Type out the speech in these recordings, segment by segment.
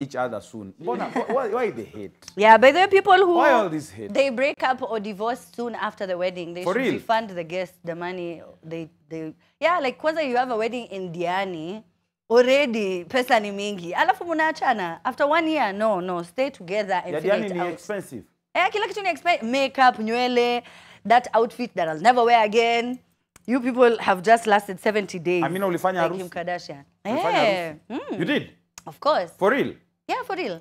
each other soon. Why the hate? Yeah, but there are people who... Why all this hate? They break up or divorce soon after the wedding. They For should real? refund the guests the money. Yeah, like kwanza you have a wedding in Diani, already pesa ni mingi. Alafu munaachana. After 1 year, no, stay together and figure it Diani out. ni expensive. Kila kitu ni expensive. Makeup, nywele, that outfit that I'll never wear again. You people have just lasted 70 days. Amina ulifanya like harusi? Kim Kardashian. Ulifanya harusi? You did? Of course. For real? Yeah, for real.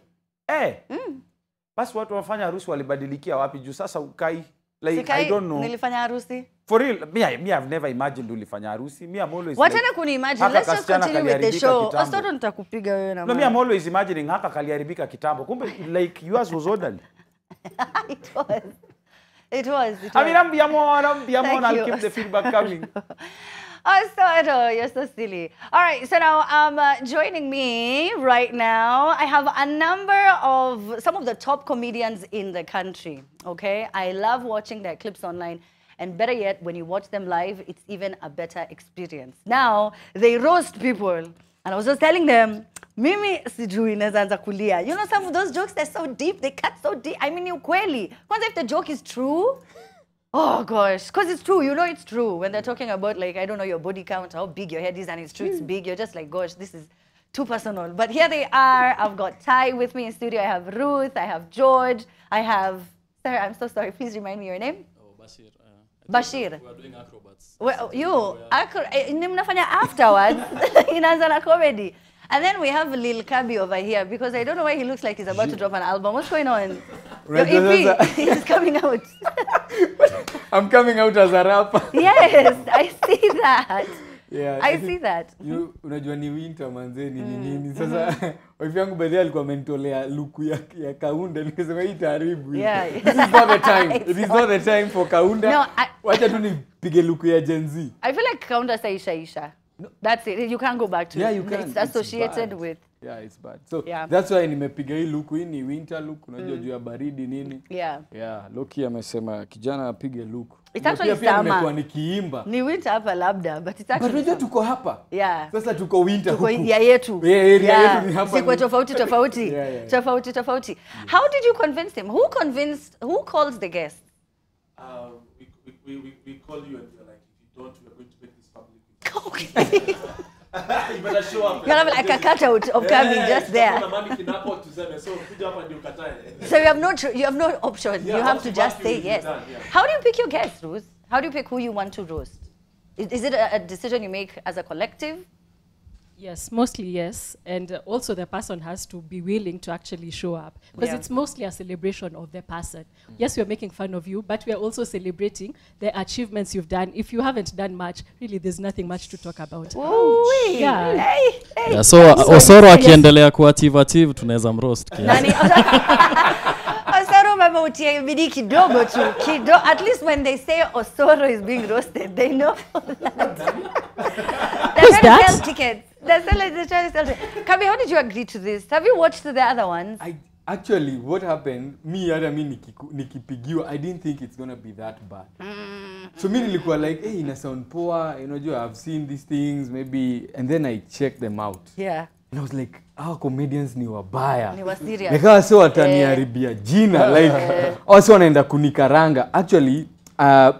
Basi watu wafanya harusi walibadilikia wapi juu sasa ukai? Like, Sikai, I don't know. Nilifanya harusi? For real, me I've never imagined ulifanya harusi. Me I'm always What like, can kuni imagine? Let's just continue with the show. Osoro nitakupiga wewe na no, me I'm always imagining haka kaliharibika kitambo. Kumbe like yours was ordered. It was. I mean, I'll keep the feedback coming. Osoro, you're so silly. All right, so now joining me right now, I have a number of some of the top comedians in the country, okay? I love watching their clips online. And better yet, when you watch them live, it's even a better experience. Now, they roast people. And I was just telling them, Mimi sijui naanza kulia. You know, some of those jokes, they're so deep, they cut so deep. I mean, ni ukweli. Kwanza if the joke is true, oh gosh, because it's true, you know it's true. When they're talking about, like, I don't know, your body count, how big your head is, and it's true, it's big, you're just like, gosh, this is too personal. But here they are. I've got Ty with me in studio. I have Ruth, I have George, I have... Sir, I'm so sorry, please remind me your name. Bashir. Bashir. We are doing acrobats. Well, mnafanya afterwards, inaanza na comedy. And then we have Lil Kabi over here, because I don't know why he looks like he's about to drop an album. What's going on? Your EP, he's coming out. I'm coming out as a rapper. Yes, I see that. Yeah, I see that. Unajua ni winter manzeni ni nini. Sasa wife yangu baadhi alikuwa amenitolea luku ya Kaunda, nikasema hii taharibu. Yeah. This is not the time. It is not the time for Kaunda. No, wacha tu nipige luku ya Gen Z. I feel like Kaunda Isha. No. That's it. You can't go back to it. Yeah, you can. It's associated with... Yeah, it's bad. So yeah. That's why nimepiga hii luku, hii ni winter look, unajua juu ya baridi nini. Yeah. Yeah, Loki amesema kijana apige luku. It's actually summer. Nimekuwa nikiimba. Ni winter hapa labda, but it's actually... But unajua tuko hapa. Yeah. Sasa tuko winter huku. Tuko area yetu. Yeah, area yetu ni hapa. Sikwe tofauti. Yeah. Tofauti. How did you convince him? Who calls the guest? We call you and we're like, if you don't, we're going to make this public. Okay. You better show up. You have like a cutout of coming just there. So you have no option. Yeah, you have to just say yes. Done, yeah. How do you pick your guests, Ruth? How do you pick who you want to roast? Is it a decision you make as a collective? Yes, mostly yes. And also the person has to be willing to actually show up. Because it's mostly a celebration of the person. Yes, we're making fun of you, but we're also celebrating the achievements you've done. If you haven't done much, really there's nothing much to talk about. Yeah. Hey. Yeah, so Osoro akiendelea kuachieve tunaweza mroast. Nani? Osoro mama utie bidii kidogo tu. At least when they say Osoro is being roasted, they know that. Who's that? Tickets. They're trying to sell tickets. Kabi, how did you agree to this? Have you watched the other ones? Actually, what happened, nikipigiwa, I didn't think it's going to be that bad. So me nilikuwa like, hey, ina sound poa, I've seen these things, maybe, and then I checked them out. Yeah. And I was like, our comedians ni wabaya. Ni wa serious. Nikawa so wataniharibia jina, like, also wanaenda kunikaranga. Actually,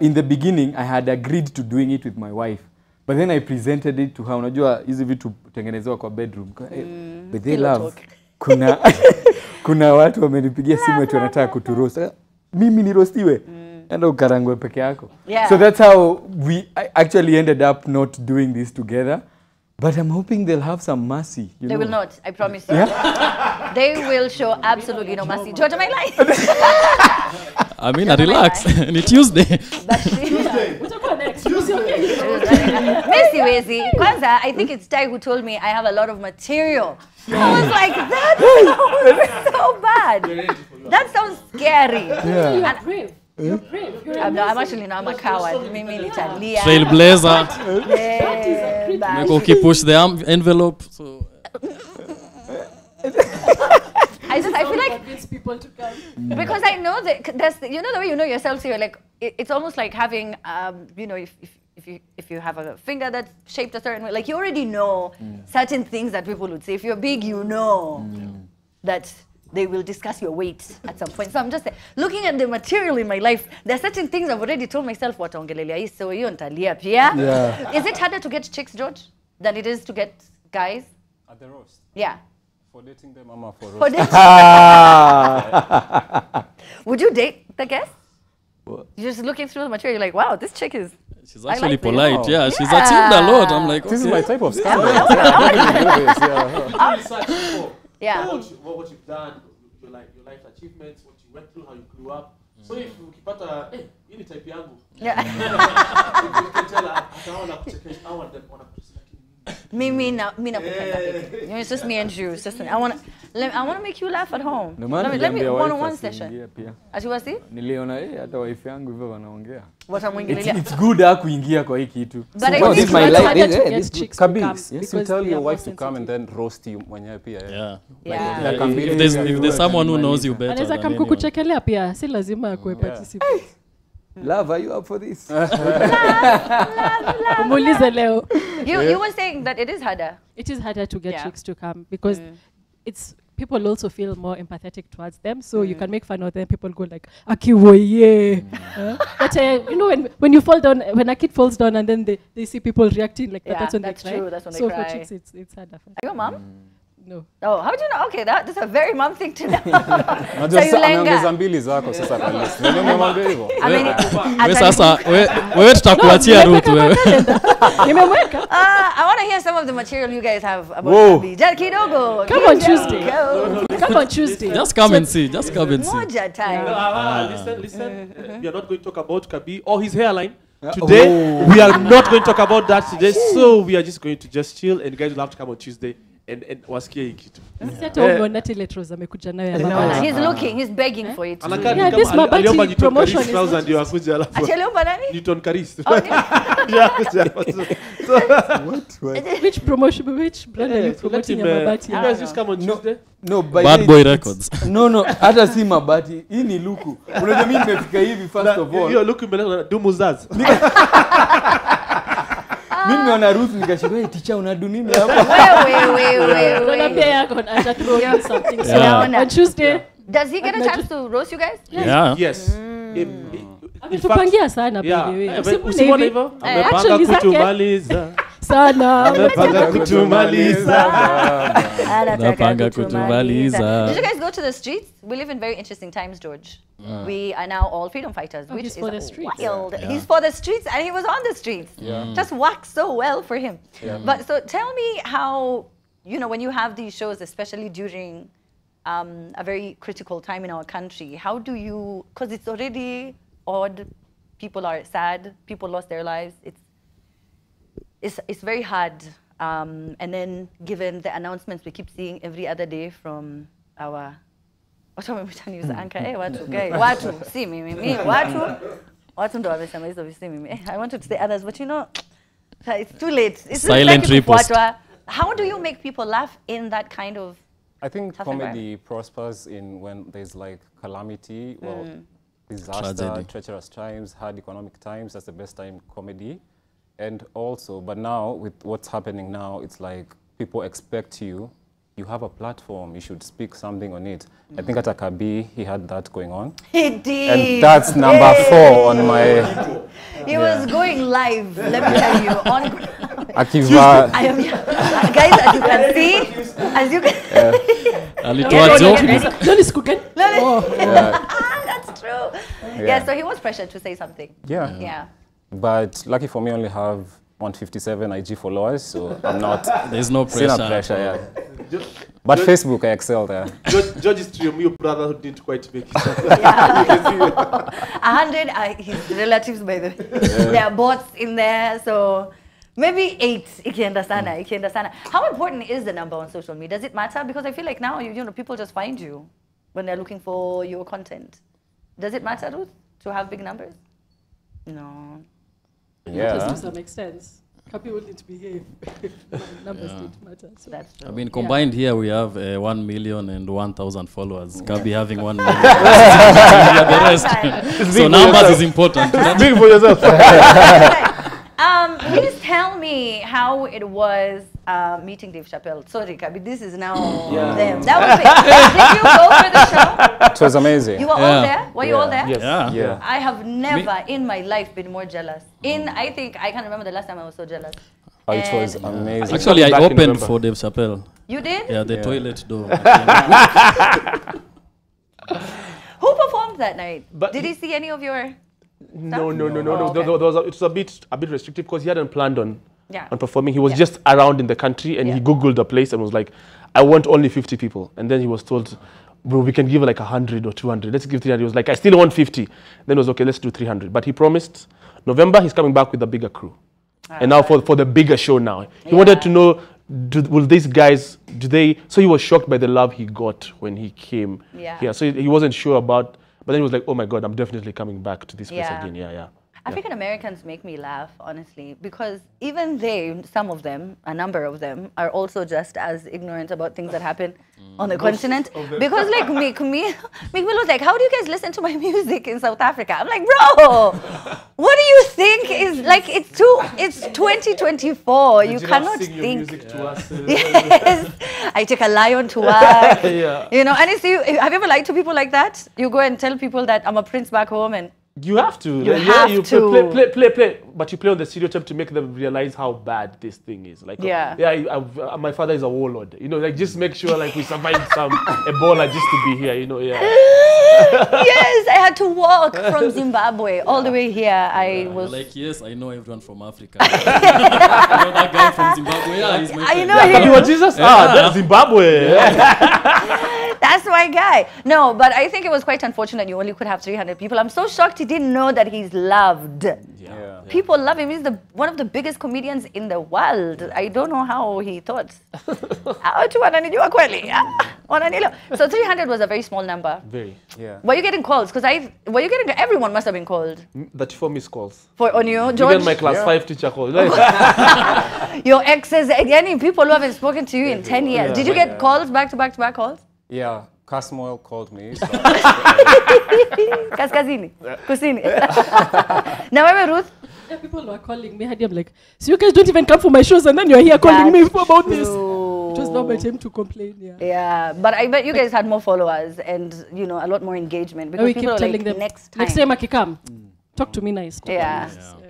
in the beginning, I had agreed to doing it with my wife. But then I presented it to her. Unajua hizi vitu tengenezewa kwa bedroom. But they love. Kuna watu wamenipigia simu eti wanataka kuturoast. Mimi ni roastiwe. Enda ukarangwe peke yako. Yeah. So that's how I actually ended up not doing this together. But I'm hoping they'll have some mercy. They will not, I promise you. Yeah? They will show absolutely no mercy. George, am I lying? I mean, relax. It's Tuesday. Tuesday. Messi Wezi. Kwanza, I think it's Ty who told me I have a lot of material. I was like, that sounds so bad. That sounds scary. Yeah. You are brave. You're brave. I'm actually not. I'm a coward. Mimi nitalia. Trailblazer. Yeah. Push the envelope. So. I feel like people to come. Because I know that that's the way you know yourself. So you're like, it's almost like having if you have a finger that's shaped a certain way, like you already know certain things that people would say. If you're big, you know. that they will discuss your weight at some point. So I'm just looking at the material in my life. There are certain things I've already told myself, wataongelelea hii, so hiyo nitalia pia. Yeah. Is it harder to get chicks, George, than it is to get guys? At the roast. Yeah. For dating them, Mama, for For roast. dating. Would you date the guest? You're just looking through the material, you're like, wow, this chick is... She's I actually like this. polite. Oh. Yeah, she's achieved a lot. I'm like, This is okay. my type of Yeah. scandal. Research before. Yeah. What you've done, your life achievements, what you went through, how you grew up. So if ukipata, hii ni type yangu. Yeah. You can tell her, ataona kuchekesha, I want them on a Me nakupenda peke. You know, it's just me and you. It's just I want to make you laugh at home. Ndio maana Let me niliambia wife one session. asiingie pia. Atiwasi? Niliona hata wife yangu hivyo wanaongea. Watamwingilia. It's good kuingia kwa hii kitu. But I No, think this it's my much life. harder to This- get this- chicks to come Kabis, yes, you because tell they your are wife to more come and then roast you mwenyewe pia. Yeah. Like I'm being- If there's someone who knows you better Anaweza than anyone. kamkukuchekelea pia, si lazima akue participate. Love, are you up for this? Umuulize leo. You were saying that it is harder. It is harder to get Yeah. chicks to come because it's people also feel more empathetic towards them, so you can make fun of them. People go like, "Akiwoye," but you know when you fall down, when a kid falls down and then they see people reacting like that, Yeah, that's when that's they cry. true, that's when they so cry. for chicks, it's harder. For Are you a mom? No. Oh, how do you know? Okay, that's a very mom thing to know. Unajua you sasa lenga. ameongeza mbili zako sasa kwa list. Ndio nimemwambia hivyo. I mean, Wewe sasa wewe tutakuachia route wewe. Nimemweka. I want to hear some of the material you guys have about Whoa. Kabi. Kidogo. Come on Tuesday. Go. Come on Tuesday. Just come and see. Just come and see. Moja time. Listen. We are not going to talk about Kabi or his hairline. Today, we are not going to talk about that today. So we are just going to just chill, and you guys will have to come on Tuesday and wasikie hii kitu. Sasa umeona ile trousers amekuja nayo ya mama. He's begging for it. Anakaa ni Yeah, kama this Mabati aliomba Newton promotion Karis is trouser not ndio akuje alafu. Achelewa nani? Newton Karis. Oh, Yeah, akuja hapo. Which promotion, which brand are you So let promoting him, ya Mabati? you guys just come on Tuesday. No, by Bad the- Boy it's- Records. No, hata si mabati. Hii ni luku. Unajua mimi nimefika hivi first of all. Hiyo look imeleta dumuzaz. Mimi naona Ruth nikashika, "Hey teacher unadu nini hapa?" Wait. Pia yako ata throw in something. So Yeah. on Tuesday, Does he get a chance to roast you guys? Yeah. Yes. ametupangia sana by Yeah. the way. Eh, Usimuone usimuone hivi. hivyo? Amepanga Actually, zake kutumaliza. sana. Amepanga kutumaliza. Napanga kutumaliza. Did you guys go to the streets? We live in very interesting times, George. We are now all freedom fighters, which he's is for the streets. wild. He's for the streets, and he was on the streets. Just works so well for him. But so tell me how, when you have these shows, especially during a very critical time in our country, how do you, because it's already odd, people are sad, people lost their lives, it's very hard. And then given the announcements we keep seeing every other day from our anchor, watu, si mimi, watu ndo wamesema hizo si mimi. I wanted to say others, but it's too late. It's Silent repost. How do you make people laugh in that kind of I think tough comedy prospers in when there's like calamity, disaster, Tragedy. treacherous times, hard economic times. That's the best time comedy. And also, but now with what's happening now, it's like people expect you have a platform, you should speak something on it. I think at Akabi, he had that going on. He did. And that's number 4 on my... He was going live, let me tell you, on Akiva. I am, guys, as you can Alitoa joke. Don't is cooking. that's true. Yeah, so he was pressured to say something. Yeah. But lucky for me, I only have 157 IG followers, so I'm not... There's no Still pressure. not pressure, yeah. But Facebook, I excel there. George's Triomio brother who didn't quite make it. 100 are his relatives, by the way. There are bots in there, so maybe 8. Ikienda sana. How important is the number on social media? Does it matter? Because I feel like now, people just find you when they're looking for your content. Does it matter, Ruth, to have big numbers? No. Yeah. To some extent. Happy will need to behave. Numbers don't matter. So. That's true. I mean, combined here we have 1 million and 1,000 followers. Kabi having 1 million. The rest. So numbers is important. Speak for yourself. Please tell me how it was meeting Dave Chappelle. Sorry, Kabi, this is now them. That was it. Did you go for the show? It was amazing. You were all there? Were you all there? Yes. Yeah. Yeah. I have never in my life been more jealous. I think I can't remember the last time I was so jealous. Oh, it was And- amazing. Actually, I Back in opened November. for Dave Chappelle. You did? Yeah, the Yeah. toilet door. Who performed that night? But Did he see any of your? No. Oh, It was a bit restrictive because he hadn't planned on Yeah. performing. He was Yeah. just around in the country and he Yeah. Googled the place and was like, I want only 50 people. And then he was told, bro, we can give like 100 or 200. Let's give 300. He was like, I still want 50. Then it was okay, let's do 300. But he promised November he's coming back with a bigger crew. And now for the bigger show now. He wanted to know, will these guys, so he was shocked by the love he got when he came Yeah. here. So he wasn't sure about, but then he was like, oh my God, I'm definitely coming back to this place Yeah. again. Yeah. African Americans make me laugh, honestly, because even they, some of them, a number of them, are also just as ignorant about things that happen on the continent. Because like make me look like, how do you guys listen to my music in South Africa? I'm like, bro, what do you think is like? It's 2024. You cannot think. Yes, I take a lion to work. You know, and have you ever lied to people like that? You go and tell people that I'm a prince back home and. You have to. You Like, have you to. play. But you play on the stereotype to make them realize how bad this thing is. Like, my father is a warlord. You know, like just make sure like we survived some Ebola just to be here. You know, yeah. Yes, I had to walk from Zimbabwe all the way here. I was. Like, yes, I know everyone from Africa. You know that guy from Zimbabwe? Yeah, he's my I friend. know him. You were Jesus? That's Zimbabwe. That's my guy. No, but I think it was quite unfortunate you only could have 300 people. I'm so shocked he didn't know that he's loved. Yeah. People love him. He's one of the biggest comedians in the world. I don't know how he thought. So 300 was a very small number. Very. Yeah. Were you getting calls? Everyone must have been called. 34 missed calls. On you, George? Even my class 5 teacher called. Your exes, any people who haven't spoken to you in 10 years. Did you get calls back to back to back calls? Yeah. Casmoil called me. So Kaskazini, Kusini. Now, Ruth. Yeah, people were calling me. I'm like, so you guys don't even come for my shows, and then you're here calling me about this. It was not my time to complain. Yeah, but I bet you guys had more followers and a lot more engagement because we people keep are telling like, them next time. Next time I can come. Talk to me nice. Yeah.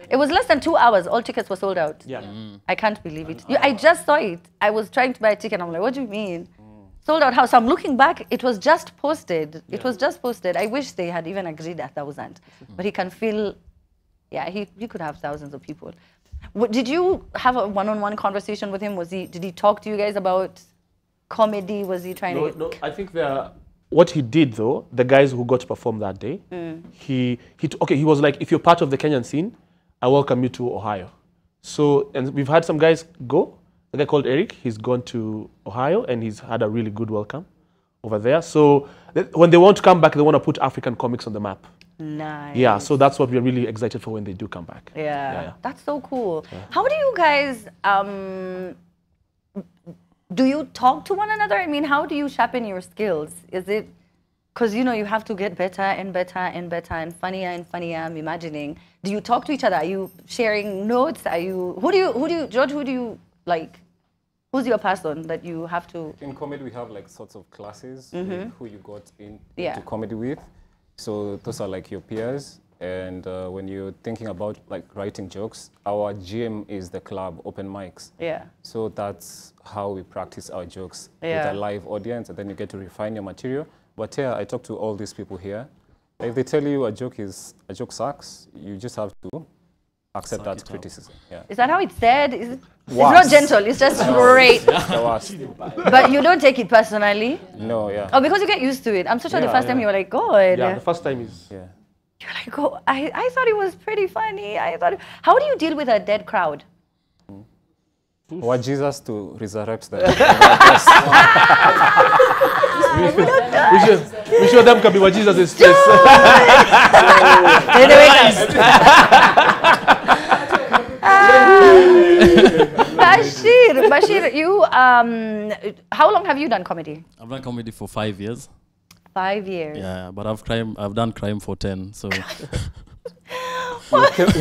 It was less than 2 hours. All tickets were sold out. Yeah. I can't believe it. I just saw it. I was trying to buy a ticket. I'm like, what do you mean? Sold out house. So I'm looking back. It was just posted. It was just posted. I wish they had even agreed 1,000. But he can feel, he could have thousands of people. Did you have a one-on-one conversation with him? Did he talk to you guys about comedy? Was he trying to? No, I think what he did though, the guys who got to perform that day, he was like, if you're part of the Kenyan scene, I welcome you to Ohio. So, and we've had some guys go. The guy called Eric, he's gone to Ohio and he's had a really good welcome over there. So when they want to come back, they want to put African comics on the map. Nice. Yeah, so that's what we're really excited for when they do come back. Yeah. That's so cool. How do you guys, do you talk to one another? I mean, how do you sharpen your skills? Is it, because you have to get better and better and better and funnier, I'm imagining. Do you talk to each other? Are you sharing notes? George, who do you like, who's your person that you have to? in comedy, we have like sorts of classes with who you got into comedy with. So those are like your peers. And when you're thinking about like writing jokes, our GM is the club, open mics. Yeah. So that's how we practice our jokes with Yeah. a live audience, and then you get to refine your material. But yeah, I talk to all these people here. If they tell you a joke sucks, you just have to accept that criticism. Yeah. Is that how it's said? It's not gentle, it's just straight. The worst. But you don't take it personally? No, yeah. Oh, because you get used to it. I'm so sure the Yeah, first time yeah. you were like, God. Yeah, the first time is... Yeah. You're like, oh, I thought it was pretty funny. How do you deal with a dead crowd? Want Jesus to resurrect them. We show them can be what Jesus is face. Bashir, you, how long have you done comedy? I've done comedy for 5 years. 5 years. Yeah, but I've done crime for 10. So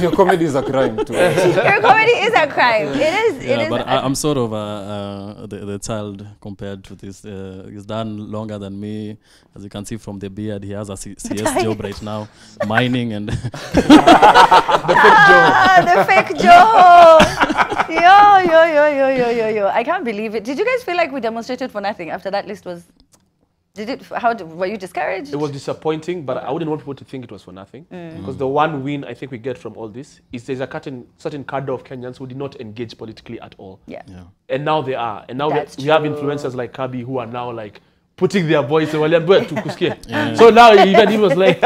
Your comedy is a crime too. Your comedy is a crime. It is. Yeah, it is. but I'm sort of the child compared to this. He's done longer than me. As you can see from the beard, he has a CS job right now, mining and The fake job. Yo. I can't believe it. Did you guys feel like we demonstrated for nothing after that list was? Were you discouraged? It was disappointing, but I wouldn't want people to think it was for nothing. Because the one win I think we get from all this is there's a certain cadre of Kenyans who did not engage politically at all. Yeah. And now they are. And now That's we have true. influencers like Kabi who are now like putting their voice to So now even he was like,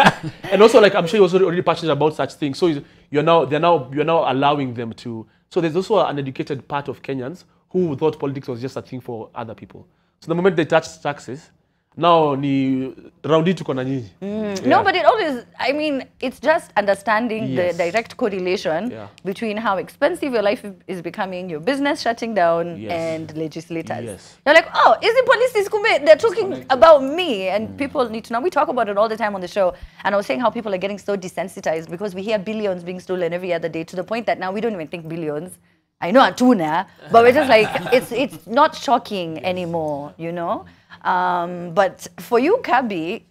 and also like I'm sure he was already passionate about such things. So you're now allowing them to. So there's also an educated part of Kenyans who thought politics was just a thing for other people. So the moment they touched taxes, now ni raundi tuko na nyinyi. No, but it always, I mean, it's just understanding Yes. the direct correlation between how expensive your life is becoming, your business shutting down, and legislators. Yes. You're like, oh, is it policies? They're talking about me, and people need to know. We talk about it all the time on the show, and I was saying how people are getting so desensitized because we hear billions being stolen every other day to the point that now we don't even think billions. I know Atuna, but we're just like, it's not shocking anymore, you know? But for you, Kabi,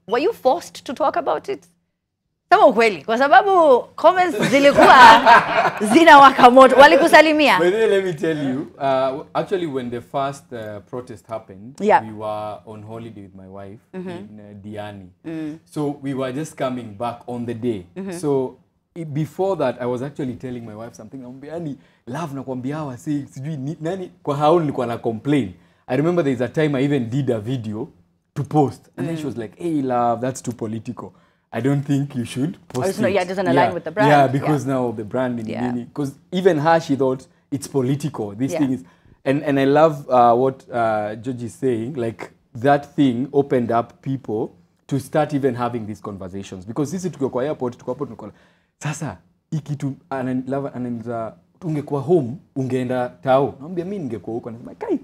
were you forced to talk about it? Sema ukweli, kwa sababu comments zilikuwa zinawaka moto. Walikusalimia? But then let me tell you, actually when the first protest happened, we were on holiday with my wife in Diani. So we were just coming back on the day. So before that, I was actually telling my wife something. Yani, love nakwambia wasi, sijui nani kwa hao nilikuwa na complain. I remember there's a time I even did a video to post. And then she was like, hey, love, that's too political. I don't think you should post it. Yeah, it doesn't align with the brand. Yeah, because now the branding. Because even her, she thought it's political. This thing is... And I love what George is saying. Like, that thing opened up people to start even having these conversations. Because sisi tukiwa kwa airport, tuko hapo tunakola. Sasa, ikitu ananiza ungekuwa home, ungeenda tao. Naambia mimi ningekuwa huko. Nasema, kai,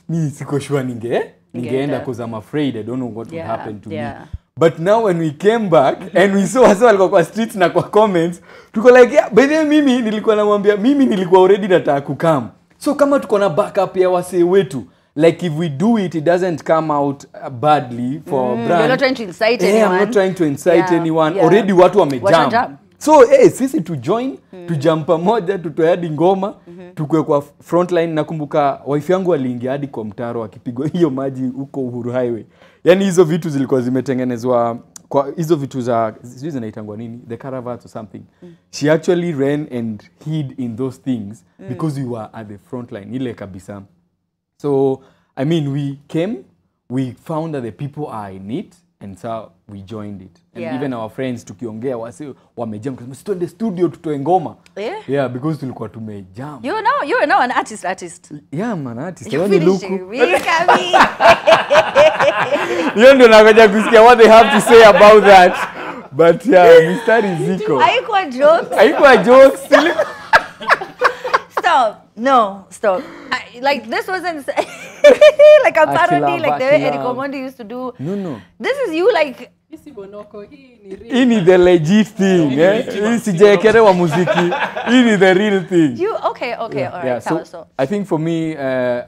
mimi siko sure ningeenda because I'm afraid. I don't know what would happen to me. But now when we came back and we saw wasa walikuwa kwa streets na kwa comments, tuko like, yeah, by then mimi nilikuwa namwambia, mimi nilikuwa already nataka kukam. So kama tuko na backup ya wasee wetu, like if we do it, it doesn't come out badly for brand. You're not trying to incite anyone. I'm not trying to incite anyone. Already watu wamejam. So, sisi to join, to jump pamoja, tutoe hadi ngoma, tukue kwa frontline. Nakumbuka wife yangu aliingia hadi kwa mtaro akipigwa hiyo maji huko Uhuru Highway. Yani hizo vitu zilikuwa zimetengenezwa kwa hizo vitu za sijui zinaitangwa nini, the caravans or something. She actually ran and hid in those things because we were at the frontline ile kabisa. So, I mean, we came, we found that the people are in it, and so we joined it. And even our friends tukiongea wase wamejam kwa sababu tuende studio tutoe ngoma. Yeah, because tulikuwa tumejam. You're now an artist. Yeah, I'm an artist. You're finishing. Really, Kabi. You ndio nakuja kusikia what they have to say about that. But yeah, Mr. Ziko. Haikuwa jokes. Stop. No, stop. Like this wasn't like a parody like the way Eric Omondi used to do. No. This is you like hii ni the legit thing. Hii sijaekerewa muziki. Hii ni the real thing. Okay, all right. So I think for me,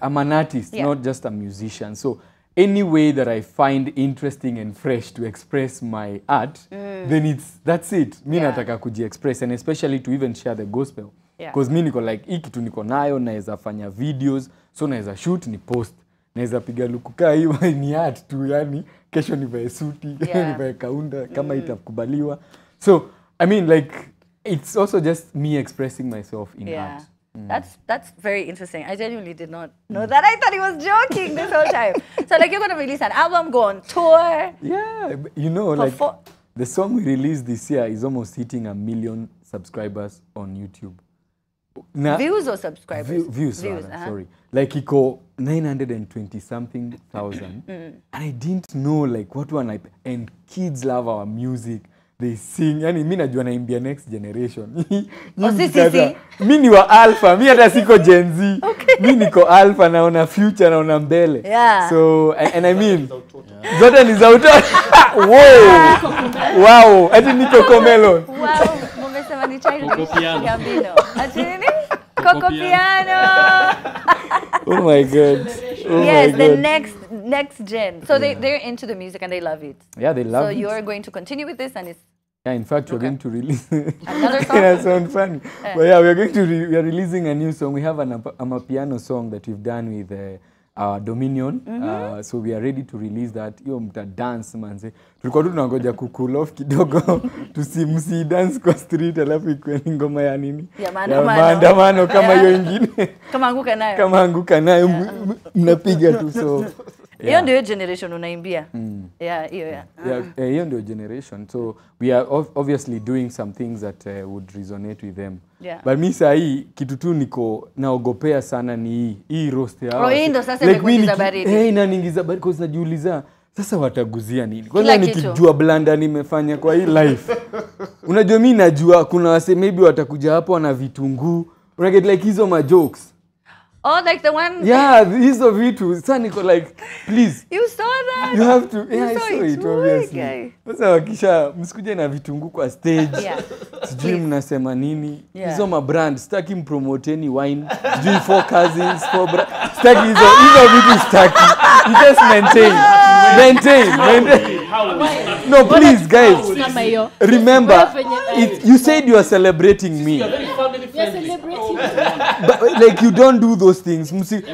I'm an artist, not just a musician. So any way that I find interesting and fresh to express my art, then that's it. Mi nataka kuji-express, and especially to even share the gospel. Because mi niko like, hii kitu niko nayo, naeza fanya videos, so naeza shoot ni post. Naeza piga lukuka hiyo ni art tu, yani kesho nivae suti, nivae kaunda kama itakubaliwa. So I mean, like, it's also just me expressing myself in art. That's very interesting. I genuinely did not know that. I thought he was joking this whole time. So like, you're going to release an album, go on tour. Yeah, you know, like the song we released this year is almost hitting 1 million subscribers on YouTube. Views or subscribers? Views, sorry. Like iko 920 something thousand. And I didn't know like what one and kids love our music. They sing. Yani mimi najua naimbia next generation. Mimi ni wa alpha, mimi hata siko Gen Z. Mimi niko alpha, naona future, naona mbele. So and I mean zote ni za utoto. Wow. Ati niko Comelon. Wow. childish. Piano. Gambino. Ati nini? Coco Piano. Oh my God. Oh Yes, my the God. next gen. So they're into the music and they love it. Yeah, they love So it. you're going to continue with this and it's Yeah, in fact, we're going to release another song? yeah, sound funny. But yeah, we're going to we are releasing a new song. We have an amapiano song that we've done with our Dominion. So we are ready to release that. Hiyo mta dance manze. Tulikuwa tu tunangoja cool off kidogo msi dance kwa street alafu ikuwe ni ngoma ya nini? Ya Ya maandamano. maandamano kama hiyo ingine. Kama anguka nayo. Kama anguka nayo mnapiga tu so. Hiyo ndio generation unaimbia. Yeah, hiyo Hiyo ndio generation. So we are obviously doing some things that would resonate with them. Yeah. But mi saa hii kitu tu niko naogopea sana ni hii roast ya hawa. hii ndo sasa mi imekuingiza baridi. inaniingiza baridi kwa sababu najiuliza sasa wataguzia nini? Kila Kwanza kitu. nikijua blanda nimefanya kwa hii life. Unajua mimi najua kuna wase maybe watakuja hapo na vitunguu. Una get like hizo ma jokes. Oh, like the one Yeah, hizo vitu. Sasa niko like please you saw that? you have to yeah, I saw saw it, it guy. obviously. Sasa wakisha msikuje na vitunguu kwa stage. Yeah. Sijui mnasema nini. Yeah. Hizo ma brand sitaki mpromoteni wine. Sijui four cousins, four sitaki hizo vitu sitaki. You just maintain. No, please guys. Kama hiyo. Remember, you said you are celebrating me. You're celebrating. But like you don't do those things.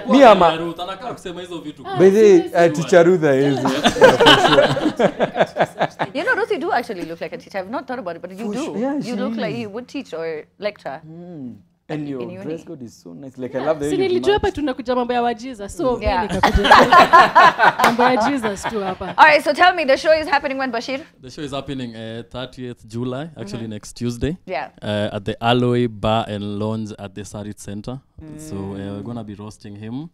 Me ama Anakaa kusema hizo vitu. by the teacher Rutha is. You know, Ruth, you do actually look like a teacher. I've not thought about it, but you do. Yeah, you she look like is. you would teach or lecture. And your in uni. dress code is so nice. Like I love the Si nilijua hapa tunakuja mambo ya wajiza. So mimi Yeah. nikakuja. Mambo ya Jesus tu hapa. All right, so tell me, the show is happening when, Bashir? The show is happening 30th July, actually next Tuesday. Yeah. At the Alloy Bar and Lounge at the Sarit Center. So we're gonna be roasting him.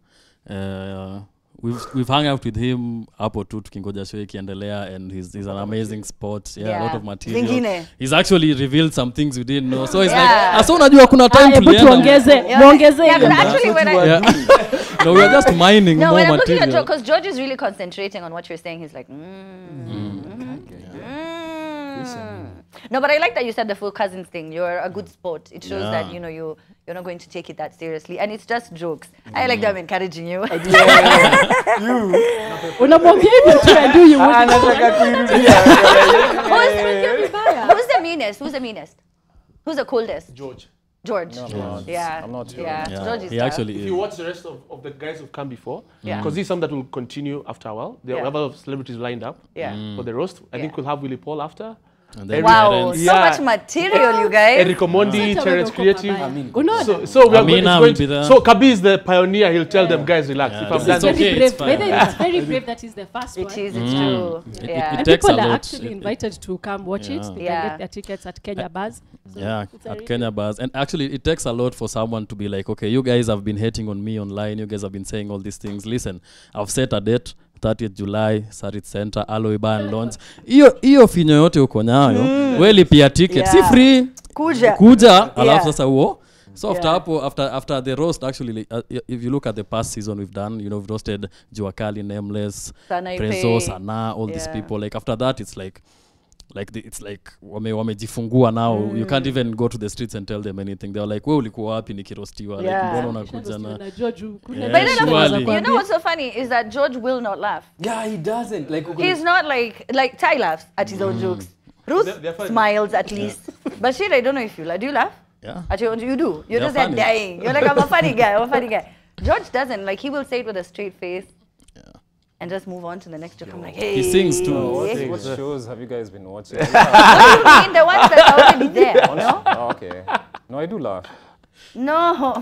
We've hung out with him hapo tu tukingoja show ikiendelea, and he's an amazing sport. Yeah, a lot of material. Zingine. He's actually revealed some things we didn't know. So it's Yeah. like, asa unajua kuna time Hebu tulienda. tuongeze, muongeze Yeah, hiyo. because actually when I... Yeah. No, we are just mining No, more when I'm looking at material. George, because George is really concentrating on what you're saying. He's like, No, but I like that you said the full cousins thing. You're a good sport. It shows that, you know, you're not going to take it that seriously. And it's just jokes. I like that I'm encouraging you. Unamwambia hivi tu and do you would. Anataka kuirudia. Who's the meanest? Who's the meanest? Who's the coldest? George. George. Yeah. I'm not sure. Yeah. Yeah, George is he tough. actually If is. you watch the rest of the guys who've come before, Yeah. because this is something that will continue after a while. There Yeah. are a lot of celebrities lined up Yeah. for the roast. I think Yeah. we'll have Willie Paul after. And then Wow, Terence. so Yeah. much material, you guys. Eric Omondi, Sasa Terence wewe uko Creative. pabaya. Unaona? So we are Amina going, will it's be going there. so Kabi is the pioneer. He'll tell them guys relax. Yeah, If I'm this done, is Very okay, brave. it's By the way, fine. it's very brave that he's the first one. It is, it's true. Yeah. It And takes people a are lot. actually invited to come watch it. They Yeah. can get their tickets at Kenya Bars. So Yeah, it's a at really- Kenya Bars. And actually, it takes a lot for someone to be like, okay, you guys have been hating on me online. You guys have been saying all these things. Listen, I've set a date, 30th July, Sarit Center, Alloy Bar and Lounge. Hiyo finyo yote uko nayo, we lipia ticket. Si Yeah. free. Kuja. Alafu sasa huo. So after Yeah. hapo, after the roast, actually, like, if you look at the past season we've done, you know, we've roasted Juakali, Nameless, Sanaipe. Prezo, Sana, all these Yeah. people. Like after that, it's like it's like wamejifungua now. You can't even go to the streets and tell them anything. They were like, we ulikuwa wapi nikirostiwa? Like, Yeah. mbona unakuja na Unajua juu kuna Yeah, But vitu then, surely. you know what's so funny is that George will not laugh. Yeah, he doesn't. Like He's not like Ty laughs at his own jokes. Ruth They're funny. smiles at least. Bashir, I don't know if you laugh. Do you laugh? Yeah. At your own, you do. You're They're just like funny. dying. You're like, I'm a funny guy. I'm a funny guy. George doesn't. Like, he will say it with a straight face. And just move on to the next joke. I'm like, hey. He sings too. What shows have you guys been watching? What do you mean? The ones that are already there, no? Oh, okay. No, I do laugh. No.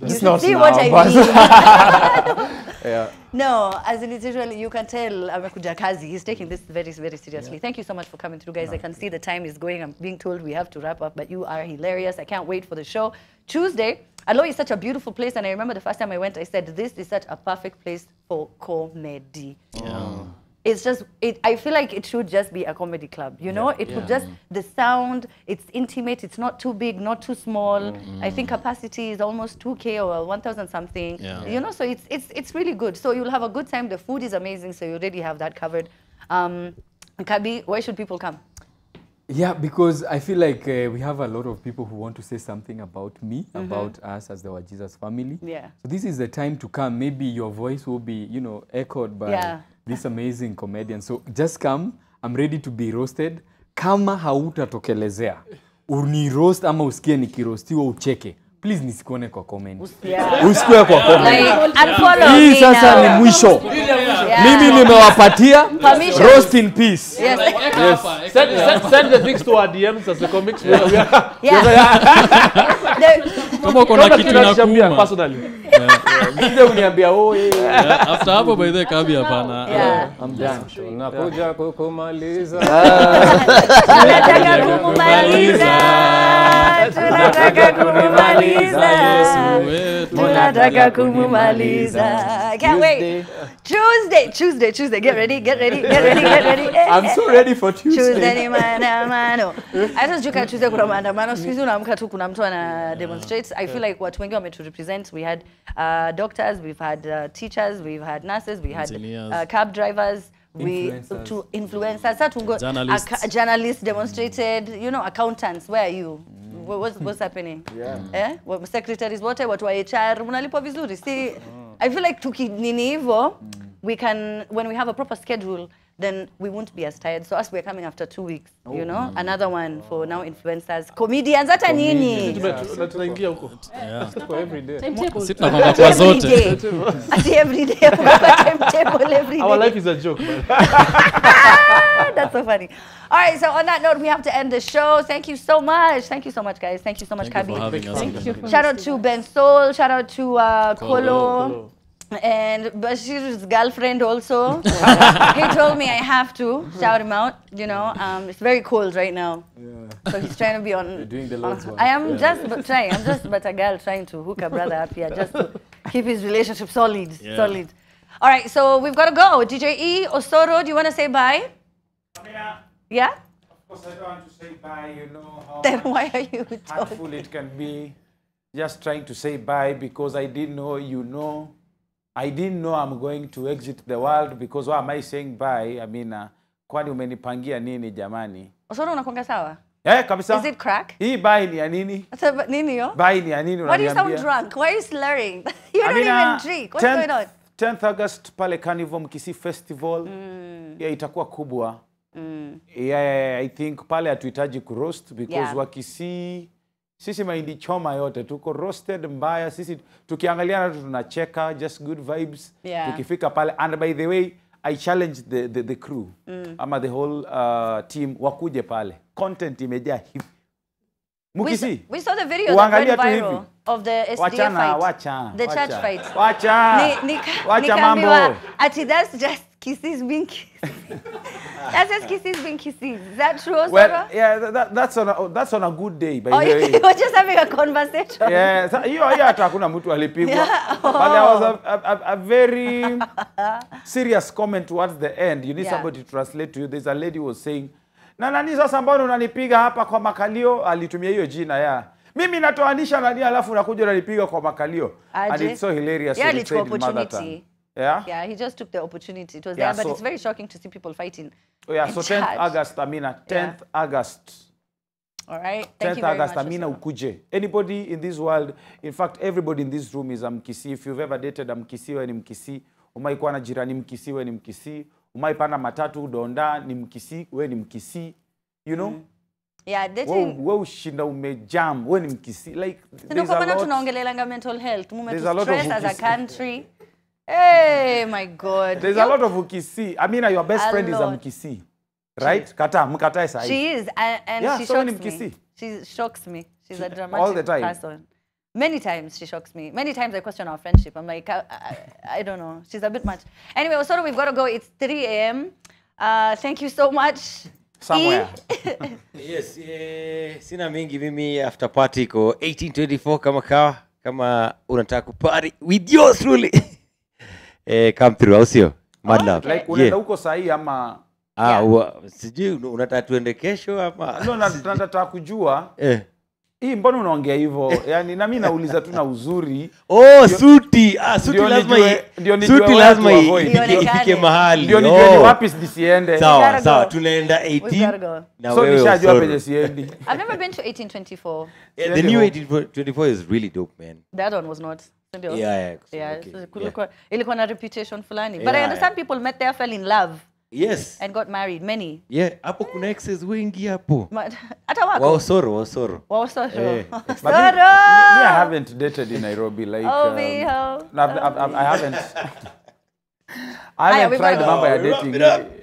You should not see now, what I but- mean. Yeah. No, as in it's usually, you can tell Amekuja Kazi, he's taking this very, very seriously. Thank you so much for coming through, guys. I can see the time is going. I'm being told we have to wrap up, but you are hilarious. I can't wait for the show. Tuesday, Aloy is such a beautiful place, and I remember the first time I went, I said, this is such a perfect place for comedy. It's just, I feel like it should just be a comedy club, you know? It would just, the sound, it's intimate, it's not too big, not too small. I think capacity is almost 2K or 1,000 something. Yeah. You know, so it's really good. So you'll have a good time. The food is amazing, so you already have that covered. Kabi, where should people come? Yeah, because I feel like we have a lot of people who want to say something about me, about us as the Jesus family. Yeah. So this is the time to come. Maybe your voice will be, you know, echoed by this amazing comedian. So just come. I'm ready to be roasted. Kama hautatokelezea, uniroast ama usikie nikiroastiwa ucheke. Please nisikuone kwa comment. Usikue kwa comment. Hii sasa ni mwisho. Mimi nimewapatia roast in peace. Yes. Send the things to our DMs as the comics. Kama uko na kitu inakuuma personally. Ndio uniambia after hapo by the kabi hapana. I'm done. Tunakuja kukumaliza. Tunataka kumaliza. Tunataka kumaliza. Tunataka kumaliza. Can't wait. Tuesday. Get ready. I'm so ready for Tuesday. Tuesday ni maandamano. Hata sijui Tuesday kuna maandamano. Siku hizi unaamka tu kuna mtu ana demonstrate. I feel like watu wengi wametu represent. We had doctors, we've had teachers, we've had nurses, we had cab drivers, influencers. Sasa tungo journalists demonstrated, you know, accountants, where are you? What's happening? What secretaries, watu wa HR, mnalipwa vizuri. See, I feel like tukinini hivyo, we can, when we have a proper schedule, then we won't be as tired. So us, we're coming after 2 weeks, you know? Another one for now influencers, comedians, hata nini? Tunaingia huko. For every day. Sisi tunakwanga kwa zote. Ati every day. Timetable every day. Our life is a joke, man. That's so funny. All right, so on that note, we have to end the show. Thank you so much. Thank you so much, guys. Thank you so much, Kabi. Thank you. Shout out to Ben Sol. Shout out to Kolo. And Bashir's girlfriend also. He told me I have to shout him out. You know, it's very cold right now. So he's trying to be on. You're doing the Lord's work. I am just trying. I'm just but a girl trying to hook a brother up here just to keep his relationship solid. Solid. All right, so we've got to go. DJ E, Osoro, do you want to say bye? Yeah? Of course, I don't want to say bye. You know how Then why are you hurtful it can be. Just trying to say bye because I didn't know you know. I didn't know I'm going to exit the world because why am I saying bye? I mean, kwani umenipangia nini jamani? Osoro unakonga sawa? Kabisa. Is it crack? Hii bye ni ya nini? Nini yo? Bye ni ya nini? Why do you sound drunk? Why are you slurring? You don't even drink. What's going on? 10th August pale Carnival Mkisi Festival. Itakuwa kubwa. I think pale hatuhitaji kuroast because Wakisi sisi mahindi choma yote tuko roasted mbaya, sisi tukiangaliana tunacheka, just good vibes. Tukifika pale, and by the way I challenged the crew ama the whole team wakuje pale, content imejaa hivi. Mukisi we saw the video that went viral of the SDA fight, the church fight. Wacha mambo. Ati that's just kisses being kisses. That's just kisses being kisses. Is that true, Osoro? Well, yeah, that's on a good day, by the way. You were just having a conversation. Yeah, hiyo hata hakuna mtu alipigwa. But there was a very serious comment towards the end. You need somebody to translate to you. There's a lady who was saying, na nani sasa mbona unanipiga hapa kwa makalio? Alitumia hiyo jina mimi natoanisha nani alafu unakuja unanipiga kwa makalio. And it's so hilarious. Yeah, it's opportunity. Yeah, he just took the opportunity. It was there, but it's very shocking to see people fighting. So 10th August, Amina. 10th August. All right. Thank 10th August, Amina ukuje. Anybody in this world, in fact, everybody in this room is a Mkisi. If you've ever dated a Mkisi, we ni Mkisi. Umai kuwa na jirani Mkisi, we ni Mkisi. Umai pana matatu, donda, ni Mkisi, we ni Mkisi. You know? Yeah, dating. Wewe ushinda umejam, we ni Mkisi. Like, there's a lot. Tunaongelelanga mental health. There's a lot of stress as a country. Hey, my God. There's a lot of Mkisi. Amina, your best friend is a Mkisi. Right? Mkatae sahi. She is, and she shocks me. She shocks me. She's a dramatic all the time. person. Many times she shocks me. Many times I question our friendship. I'm like, I don't know. She's a bit much. Anyway, Osoro, we've got to go. It's 3 a.m. Thank you so much. Somewhere. Yes, sina mingi mimi after party ko 1824 kama unataka kuparty with yours truly. Come through, au sio? Mad love. Like unaenda huko sahi ama sijui unataka tuende kesho ama no, nataka kujua hii mbona unaongea hivyo? Yani na mimi nauliza tu na uzuri. Oh, suti. Suti ndio lazima nijue- ndio nijue suti where lazima to avoid. ifike mahali. Ndio nijue ni wapi nisiende. Sawa, gotta sawa. go. Tunaenda We've gotta 18. go. Na So wewe nishajua Osoro. penye siendi. I've never been to 1824. Yeah, the new 1824 is really dope, man. That one was not. Sindio? Yeah. Yeah, Okay. so ilikuwa na reputation fulani. But I Yeah, understand people met there, fell in love, Yes. and got married. Many. Yeah, hapo kuna exes wengi hapo. Hata wako. Waosoro. Wow, Osoro. But me, Osoro! I haven't dated in Nairobi like Oh, Miho. I haven't I Aya, haven't we tried gotta mambo ya go. dating. Wrap it up.